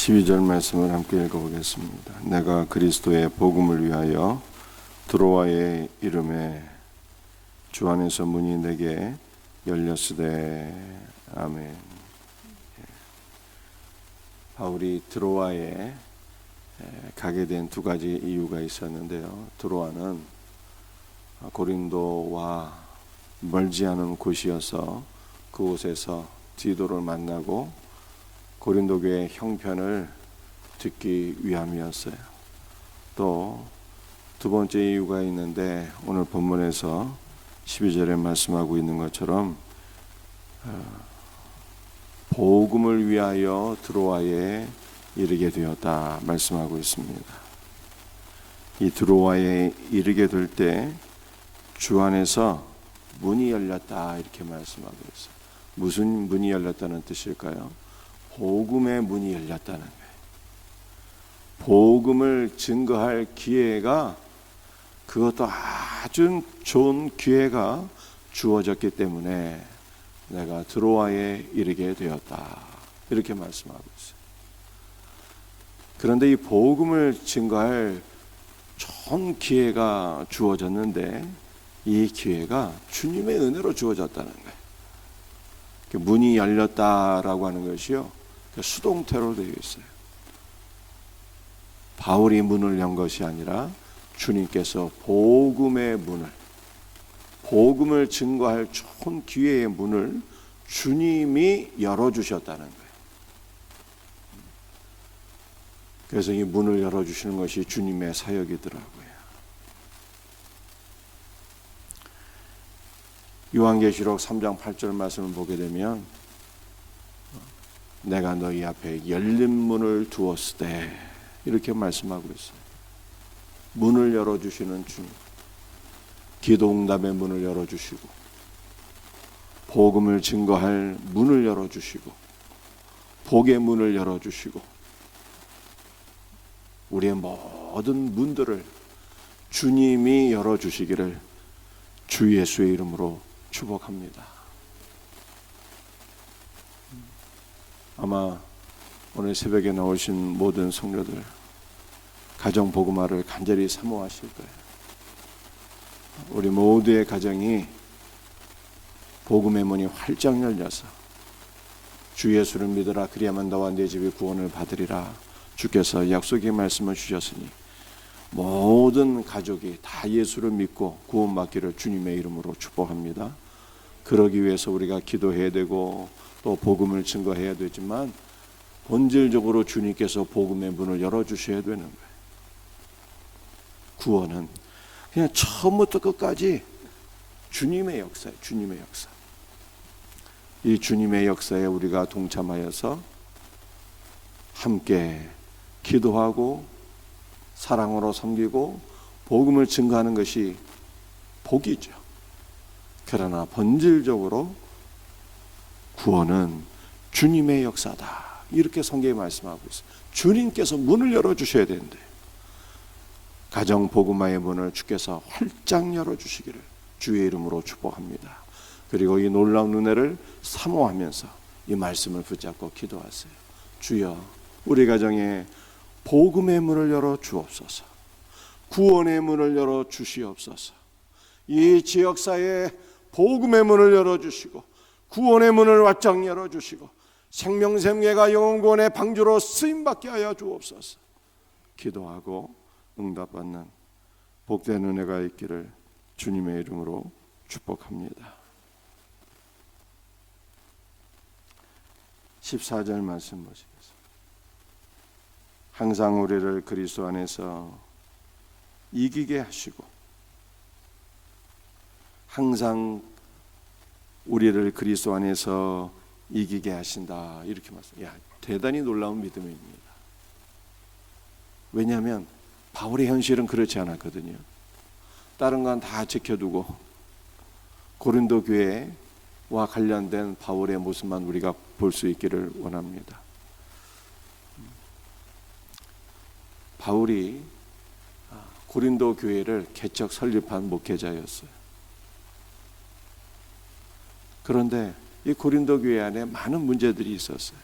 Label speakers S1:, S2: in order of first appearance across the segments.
S1: 12절 말씀을 함께 읽어보겠습니다. 내가 그리스도의 복음을 위하여 드로아의 이름에 주 안에서 문이 내게 열렸으되. 아멘. 바울이 드로아에 가게 된 두 가지 이유가 있었는데요. 드로아는 고린도와 멀지 않은 곳이어서 그곳에서 디도를 만나고 고린도 교회의 형편을 듣기 위함이었어요. 또 두 번째 이유가 있는데, 오늘 본문에서 12절에 말씀하고 있는 것처럼 복음을 위하여 드로아에 이르게 되었다 말씀하고 있습니다. 이 드로아에 이르게 될 때 주 안에서 문이 열렸다 이렇게 말씀하고 있어요. 무슨 문이 열렸다는 뜻일까요? 복음의 문이 열렸다는 거예요. 복음을 증거할 기회가, 그것도 아주 좋은 기회가 주어졌기 때문에 내가 드로아에 이르게 되었다 이렇게 말씀하고 있어요. 그런데 이 복음을 증거할 좋은 기회가 주어졌는데, 이 기회가 주님의 은혜로 주어졌다는 거예요. 문이 열렸다라고 하는 것이요, 수동태로 되어 있어요. 바울이 문을 연 것이 아니라 주님께서 복음의 문을, 복음을 증거할 좋은 기회의 문을 주님이 열어주셨다는 거예요. 그래서 이 문을 열어주시는 것이 주님의 사역이더라고요. 요한계시록 3장 8절 말씀을 보게 되면, 내가 너희 앞에 열린 문을 두었으되 이렇게 말씀하고 있어요. 문을 열어주시는 주님, 기도응답의 문을 열어주시고, 복음을 증거할 문을 열어주시고, 복의 문을 열어주시고, 우리의 모든 문들을 주님이 열어주시기를 주 예수의 이름으로 축복합니다. 아마 오늘 새벽에 나오신 모든 성도들 가정 복음화를 간절히 사모하실 거예요. 우리 모두의 가정이 복음의 문이 활짝 열려서 주 예수를 믿으라 그리하면 너와 네 집이 구원을 받으리라 주께서 약속의 말씀을 주셨으니 모든 가족이 다 예수를 믿고 구원받기를 주님의 이름으로 축복합니다. 그러기 위해서 우리가 기도해야 되고 또 복음을 증거해야 되지만, 본질적으로 주님께서 복음의 문을 열어주셔야 되는 거예요. 구원은 그냥 처음부터 끝까지 주님의 역사예요. 주님의 역사. 이 주님의 역사에 우리가 동참하여서 함께 기도하고 사랑으로 섬기고 복음을 증거하는 것이 복이죠. 그러나 본질적으로 구원은 주님의 역사다 이렇게 성경에 말씀하고 있어요. 주님께서 문을 열어주셔야 되는데, 가정 복음화의 문을 주께서 활짝 열어주시기를 주의 이름으로 축복합니다. 그리고 이 놀라운 은혜를 사모하면서 이 말씀을 붙잡고 기도하세요. 주여, 우리 가정에 복음의 문을 열어 주옵소서. 구원의 문을 열어 주시옵소서. 이 지역사회에 복음의 문을 열어 주시고 구원의 문을 활짝 열어 주시고 생명샘계가 영혼구원의 방주로 쓰임받게 하여 주옵소서. 기도하고 응답받는 복된 은혜가 있기를 주님의 이름으로 축복합니다. 14절 말씀 보시겠습니다. 항상 우리를 그리스도 안에서 이기게 하시고, 항상 우리를 그리스도 안에서 이기게 하신다 이렇게 말씀. 대단히 놀라운 믿음입니다. 왜냐하면 바울의 현실은 그렇지 않았거든요. 다른 건 다 지켜두고 고린도 교회와 관련된 바울의 모습만 우리가 볼 수 있기를 원합니다. 바울이 고린도 교회를 개척 설립한 목회자였어요. 그런데 이 고린도 교회 안에 많은 문제들이 있었어요.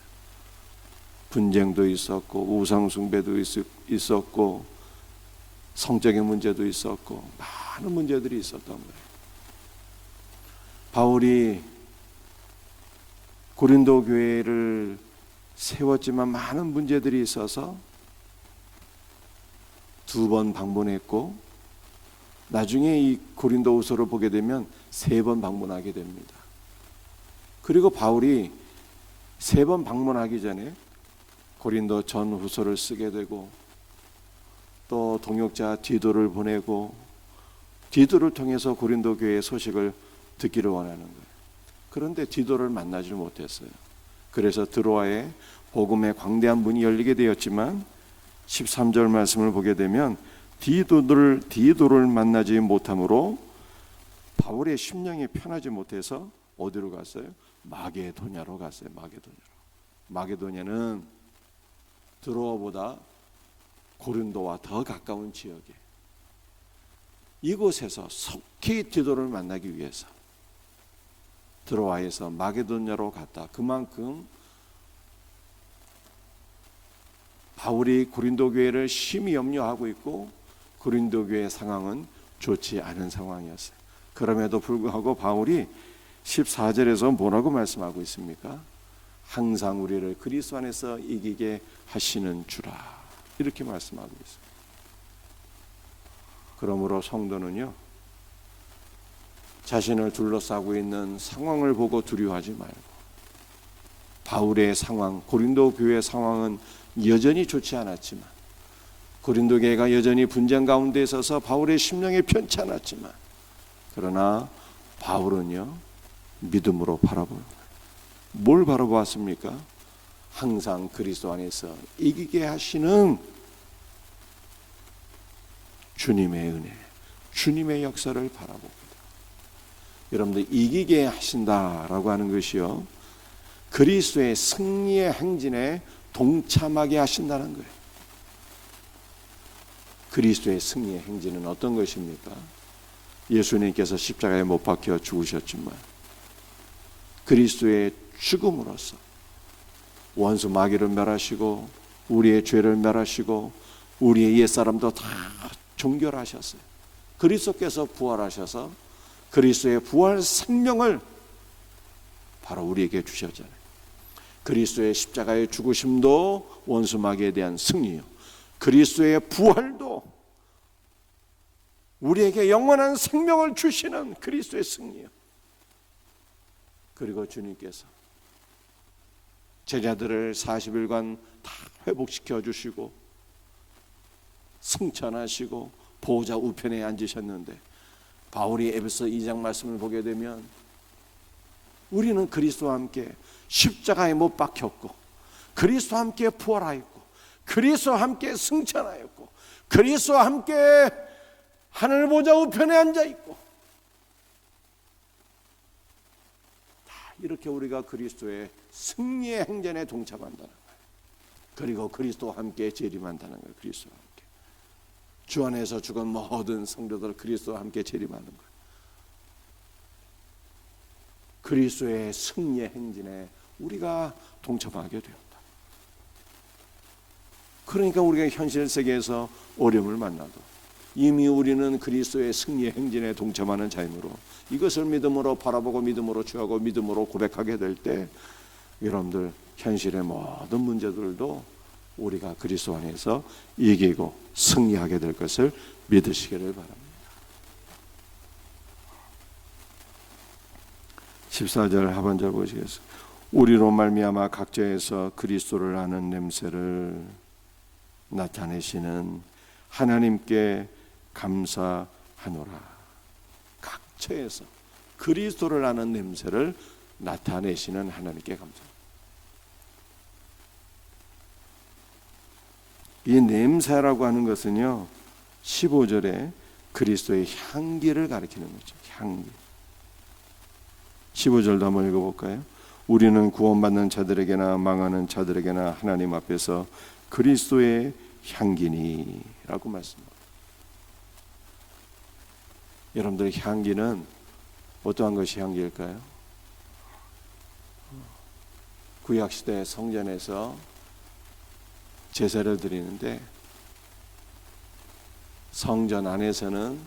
S1: 분쟁도 있었고 우상숭배도 있었고 성적인 문제도 있었고 많은 문제들이 있었던 거예요. 바울이 고린도 교회를 세웠지만 많은 문제들이 있어서 2번 방문했고 나중에 이 고린도후서를 보게 되면 3번 방문하게 됩니다. 그리고 바울이 3번 방문하기 전에 고린도 전후서를 쓰게 되고 또 동역자 디도를 보내고 디도를 통해서 고린도 교회의 소식을 듣기를 원하는 거예요. 그런데 디도를 만나지 못했어요. 그래서 드로아에 복음의 광대한 문이 열리게 되었지만 13절 말씀을 보게 되면 디도를 만나지 못함으로 바울의 심령이 편하지 못해서 어디로 갔어요? 마게도냐로 갔어요. 마게도냐는 드로아보다 고린도와 더 가까운 지역에, 이곳에서 속히 디도를 만나기 위해서 드로아에서 마게도냐로 갔다. 그만큼 바울이 고린도 교회를 심히 염려하고 있고 고린도 교회의 상황은 좋지 않은 상황이었어요. 그럼에도 불구하고 바울이 14절에서 뭐라고 말씀하고 있습니까? 항상 우리를 그리스도 안에서 이기게 하시는 주라, 이렇게 말씀하고 있어요. 그러므로 성도는요, 자신을 둘러싸고 있는 상황을 보고 두려워하지 말고, 바울의 상황, 고린도 교회의 상황은 여전히 좋지 않았지만, 고린도 교회가 여전히 분쟁 가운데 있어서 바울의 심령이 편치 않았지만, 그러나 바울은요 믿음으로 바라보는 거예요. 뭘 바라보았습니까? 항상 그리스도 안에서 이기게 하시는 주님의 은혜, 주님의 역사를 바라봅니다. 여러분들, 이기게 하신다라고 하는 것이요, 그리스도의 승리의 행진에 동참하게 하신다는 거예요. 그리스도의 승리의 행진은 어떤 것입니까? 예수님께서 십자가에 못 박혀 죽으셨지만 그리스도의 죽음으로써 원수 마귀를 멸하시고 우리의 죄를 멸하시고 우리의 옛사람도 다 종결하셨어요. 그리스도께서 부활하셔서 그리스도의 부활 생명을 바로 우리에게 주셨잖아요. 그리스도의 십자가의 죽으심도 원수 마귀에 대한 승리요, 그리스도의 부활도 우리에게 영원한 생명을 주시는 그리스도의 승리요. 그리고 주님께서 제자들을 40일간 다 회복시켜 주시고 승천하시고 보호자 우편에 앉으셨는데, 바울이 에베소 2장 말씀을 보게 되면 우리는 그리스도와 함께 십자가에 못 박혔고 그리스도와 함께 부활하였고 그리스도와 함께 승천하였고 그리스도와 함께 하늘 보좌 우편에 앉아있고, 이렇게 우리가 그리스도의 승리의 행전에 동참한다는 거예요. 그리고 그리스도와 함께 재림한다는 거예요. 그리스도와 함께 주 안에서 죽은 모든 성도들 그리스도와 함께 재림하는 거예요. 그리스도의 승리의 행진에 우리가 동참하게 되었다. 그러니까 우리가 현실 세계에서 어려움을 만나도 이미 우리는 그리스도의 승리의 행진에 동참하는 자이므로 이것을 믿음으로 바라보고 믿음으로 취하고 믿음으로 고백하게 될 때, 여러분들 현실의 모든 문제들도 우리가 그리스도 안에서 이기고 승리하게 될 것을 믿으시기를 바랍니다. 14절 하반절 보시겠습니다. 우리로 말미암아 각처에서 그리스도를 아는 냄새를 나타내시는 하나님께 감사하노라. 각처에서 그리스도를 아는 냄새를 나타내시는 하나님께 감사합니다. 이 냄새라고 하는 것은요, 15절에 그리스도의 향기를 가리키는 거죠. 향기. 15절도 한번 읽어볼까요? 우리는 구원받는 자들에게나 망하는 자들에게나 하나님 앞에서 그리스도의 향기니 라고 말씀합니다. 여러분들의 향기는 어떠한 것이 향기일까요? 구약시대 성전에서 제사를 드리는데 성전 안에서는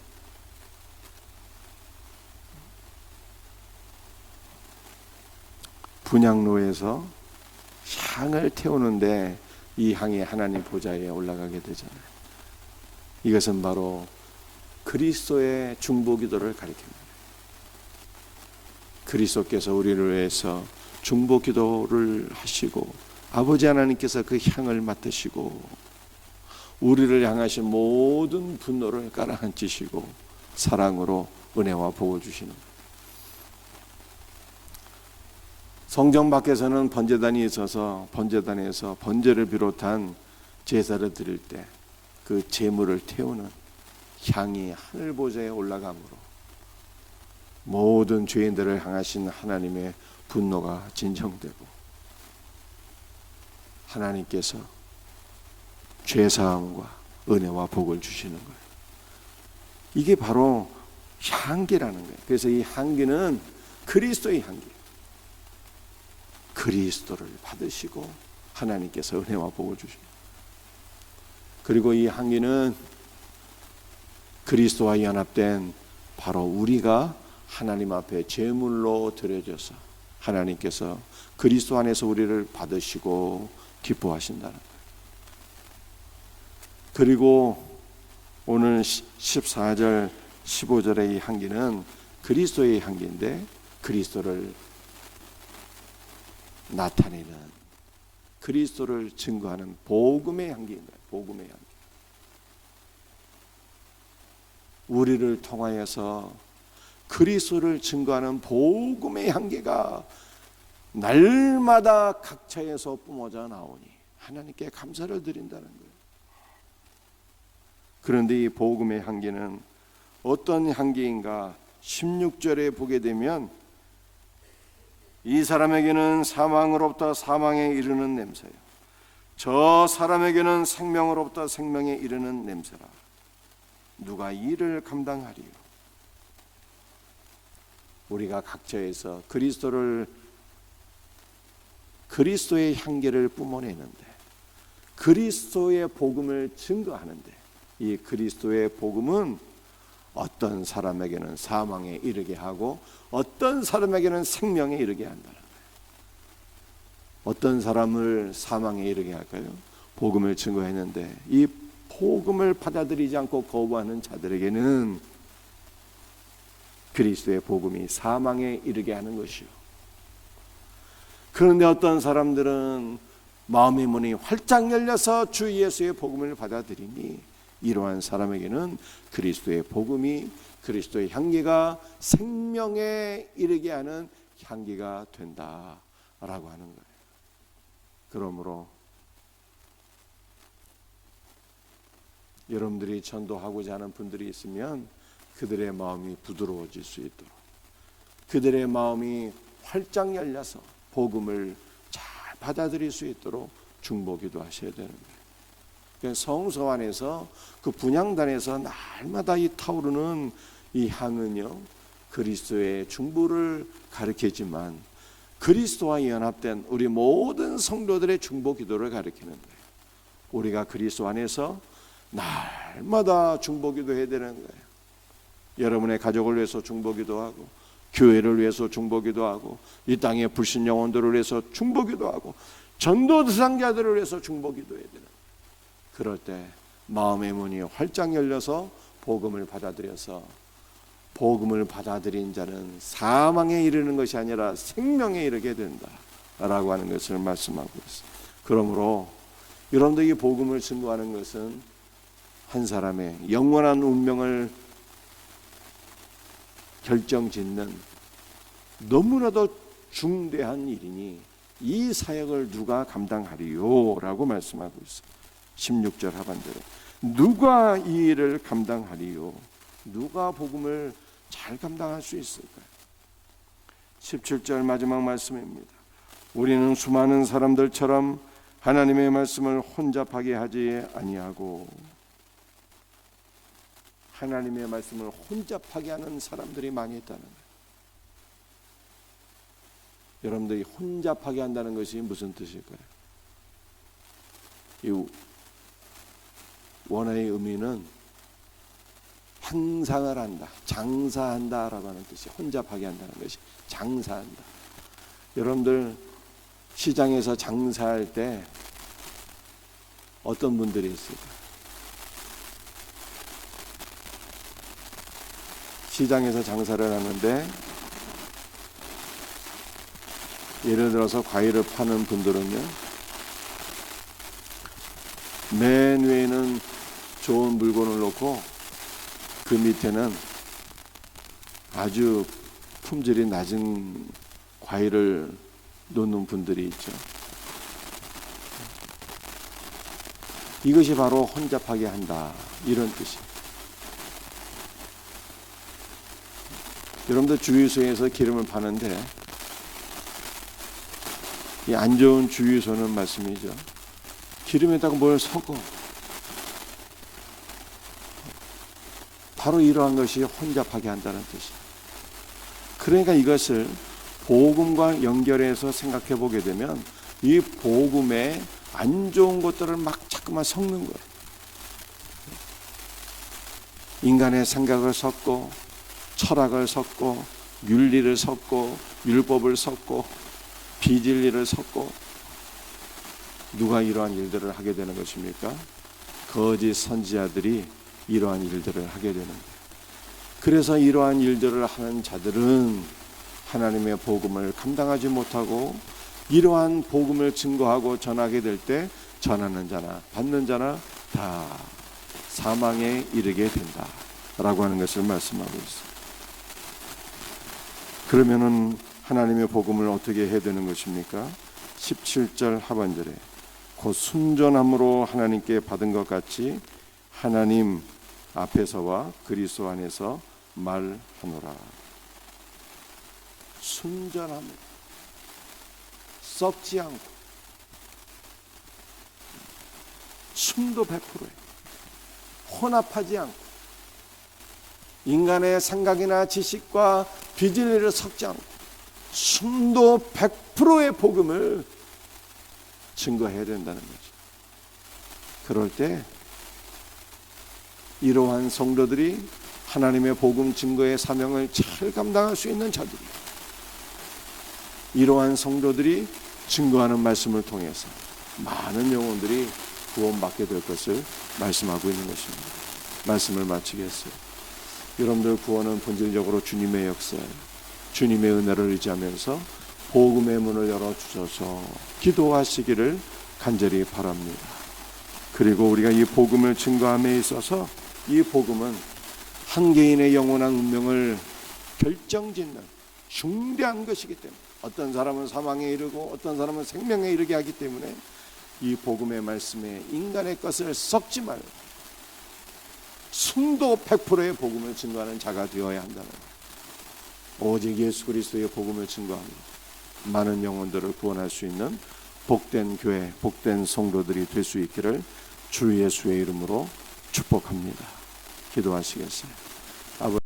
S1: 분향로에서 향을 태우는데 이 향이 하나님 보좌에 올라가게 되잖아요. 이것은 바로 그리스도의 중보기도를 가리킵니다. 그리스도께서 우리를 위해서 중보기도를 하시고 아버지 하나님께서 그 향을 맡으시고 우리를 향하신 모든 분노를 깔아앉히시고 사랑으로 은혜와 복을 주시는 거예요. 성전 밖에서는 번제단이 있어서 번제단에서 번제를 비롯한 제사를 드릴 때 그 제물을 태우는 향이 하늘 보좌에 올라가므로 모든 죄인들을 향하신 하나님의 분노가 진정되고 하나님께서 죄사함과 은혜와 복을 주시는 거예요. 이게 바로 향기라는 거예요. 그래서 이 향기는 그리스도의 향기. 그리스도를 받으시고 하나님께서 은혜와 복을 주십니다. 그리고 이 향기는 그리스도와 연합된 바로 우리가 하나님 앞에 제물로 드려져서 하나님께서 그리스도 안에서 우리를 받으시고 기뻐하신다는 거예요. 그리고 오늘 14절 15절의 이 향기는 그리스도의 향기인데 그리스도를 나타내는 그리스도를 증거하는 복음의 향기입니다. 복음의 향기. 우리를 통하여서 그리스도를 증거하는 복음의 향기가 날마다 각처에서 뿜어져 나오니 하나님께 감사를 드린다는 거예요. 그런데 이 복음의 향기는 어떤 향기인가? 16절에 보게 되면 이 사람에게는 사망으로부터 사망에 이르는 냄새요 저 사람에게는 생명으로부터 생명에 이르는 냄새라. 누가 이 일을 감당하리요? 우리가 각처에서 그리스도의 향기를 뿜어내는데 그리스도의 복음을 증거하는데 이 그리스도의 복음은 어떤 사람에게는 사망에 이르게 하고 어떤 사람에게는 생명에 이르게 한다는 거예요. 어떤 사람을 사망에 이르게 할까요? 복음을 증거했는데 이 복음을 받아들이지 않고 거부하는 자들에게는 그리스도의 복음이 사망에 이르게 하는 것이요. 그런데 어떤 사람들은 마음의 문이 활짝 열려서 주 예수의 복음을 받아들이니 이러한 사람에게는 그리스도의 복음이 그리스도의 향기가 생명에 이르게 하는 향기가 된다라고 하는 거예요. 그러므로 여러분들이 전도하고자 하는 분들이 있으면 그들의 마음이 부드러워질 수 있도록 그들의 마음이 활짝 열려서 복음을 잘 받아들일 수 있도록 중보기도 하셔야 되는 거예요. 성소 안에서 그 분향단에서 날마다 이 타오르는 이 향은요 그리스도의 중보를 가리키지만 그리스도와 연합된 우리 모든 성도들의 중보기도를 가리키는 거예요. 우리가 그리스도 안에서 날마다 중보기도 해야 되는 거예요. 여러분의 가족을 위해서 중보기도하고 교회를 위해서 중보기도하고 이 땅의 불신 영혼들을 위해서 중보기도하고 전도 대상자들을 위해서 중보기도해야 되는 거예요. 그럴 때 마음의 문이 활짝 열려서 복음을 받아들여서 복음을 받아들인 자는 사망에 이르는 것이 아니라 생명에 이르게 된다라고 하는 것을 말씀하고 있습니다. 그러므로 여러분들이 복음을 증거하는 것은 한 사람의 영원한 운명을 결정짓는 너무나도 중대한 일이니 이 사역을 누가 감당하리요? 라고 말씀하고 있습니다. 16절 하반절에 누가 이 일을 감당하리요? 누가 복음을 잘 감당할 수 있을까요? 17절 마지막 말씀입니다. 우리는 수많은 사람들처럼 하나님의 말씀을 혼잡하게 하지 아니하고 하나님의 말씀을 혼잡하게 하는 사람들이 많이 있다는 거예요. 여러분들이 혼잡하게 한다는 것이 무슨 뜻일까요? 이 원어의 의미는 행상을 한다, 장사한다라고 하는 뜻이, 혼잡하게 한다는 것이 장사한다. 여러분들 시장에서 장사할 때 어떤 분들이 있을까? 시장에서 장사를 하는데 예를 들어서 과일을 파는 분들은요, 맨 위에는 좋은 물건을 놓고 그 밑에는 아주 품질이 낮은 과일을 놓는 분들이 있죠. 이것이 바로 혼잡하게 한다, 이런 뜻이에요. 여러분들 주유소에서 기름을 파는데 이 안 좋은 주유소는 말씀이죠. 기름에다가 뭘 섞어. 바로 이러한 것이 혼잡하게 한다는 뜻이에요. 그러니까 이것을 복음과 연결해서 생각해 보게 되면 이 복음에 안 좋은 것들을 막 자꾸만 섞는 거예요. 인간의 생각을 섞고 철학을 섞고 윤리를 섞고 율법을 섞고 비진리를 섞고, 누가 이러한 일들을 하게 되는 것입니까? 거짓 선지자들이 이러한 일들을 하게 되는 거예요. 그래서 이러한 일들을 하는 자들은 하나님의 복음을 감당하지 못하고 이러한 복음을 증거하고 전하게 될 때 전하는 자나 받는 자나 다 사망에 이르게 된다라고 하는 것을 말씀하고 있습니다. 그러면은 하나님의 복음을 어떻게 해야 되는 것입니까? 17절 하반절에 곧 순전함으로 하나님께 받은 것 같이 하나님 앞에서와 그리스도 안에서 말하노라. 순전함으로, 썩지 않고, 순도 100%에 혼합하지 않고, 인간의 생각이나 지식과 비진리를 섞지 않고 순도 100%의 복음을 증거해야 된다는 거죠. 그럴 때 이러한 성도들이 하나님의 복음 증거의 사명을 잘 감당할 수 있는 자들이, 이러한 성도들이 증거하는 말씀을 통해서 많은 영혼들이 구원받게 될 것을 말씀하고 있는 것입니다. 말씀을 마치겠어요. 여러분들 구원은 본질적으로 주님의 역사예요. 주님의 은혜를 의지하면서 복음의 문을 열어주셔서 기도하시기를 간절히 바랍니다. 그리고 우리가 이 복음을 증거함에 있어서 이 복음은 한 개인의 영원한 운명을 결정짓는 중대한 것이기 때문에, 어떤 사람은 사망에 이르고 어떤 사람은 생명에 이르게 하기 때문에 이 복음의 말씀에 인간의 것을 섞지 말고 순도 100%의 복음을 증거하는 자가 되어야 한다는 거예요. 오직 예수 그리스도의 복음을 증거하며 많은 영혼들을 구원할 수 있는 복된 교회, 복된 성도들이 될 수 있기를 주 예수의 이름으로 축복합니다. 기도하시겠어요? 아버지.